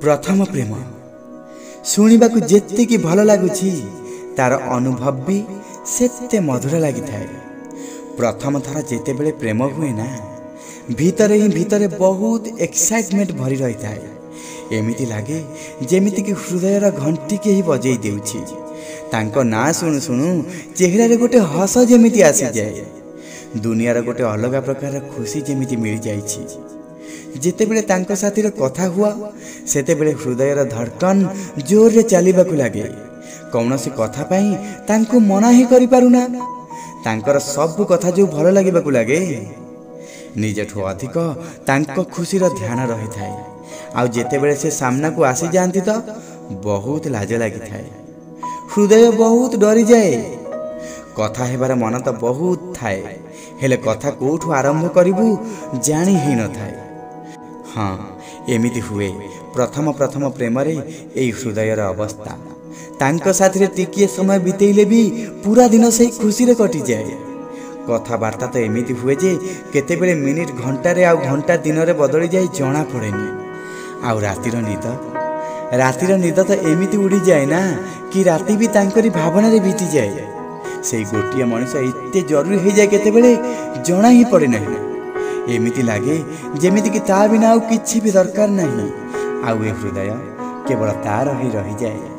प्रथम प्रेम शुणिबाकु जेतिकी भल लगुछि तार अनुभव भी सेते मधुर लगी थाए। प्रथम थर जेते बेले प्रेम हुए ना भीतर ही भीतर बहुत एक्साइटमेंट भरी रही थाए। एमिति लागे जेमिति कि हृदयर घंटी के ही बजई देउछि। तांको ना सुनु सुनु चेहरा रे गोटे हस जेमिति आसी जाए। दुनियार गोटे अलग प्रकार खुशी जेमिति मिल जाइछि। जेतेबेले तांको साथी रे कथा हुआ सेतेबेले हृदयर धड़कन जोर रे चलीबाकु लागे। कौनसी कथा पाई तांको मना ही करि पारुना। तांकर सब कथा जो भल लागिबाकु लागे। निजठु अधिक तांको खुशीर ध्यान रही थाए। आउ जेतेबेले से सामना को आसी जानती तो बहुत लाज लगी थाए। हृदय बहुत डरी जाए। कथा हेबार मन तो बहुत थाए हेले कथा कोठु आरंभ करिबु जानी ही न थाए। हाँ एमिति हुए प्रथम प्रथम प्रेम रे एई हृदयर अवस्था। तांको साथी रे टिकिए समय बितेइले भी पूरा दिन से खुशी रे कटि जाए। कथाबार्ता तो एमिति हुए जे केतेबेले मिनिट घंटा रे आउ घंटा दिन रे बदली जाए जणा पड़ेनी। आउ रातिर निद तो एमिति उड़ी जाए ना कि राति भी तांकरी भावना रे बीती जाए। से गोटिए मनुष्य एते जरूरी हो जाए केतेबेले जणा ही पड़े नहीं। एमिति लागे जेमिति कि ता बिना आउ किछि भी दरकार नहीं। आउ ए हृदय केवल तार ही रही जाए।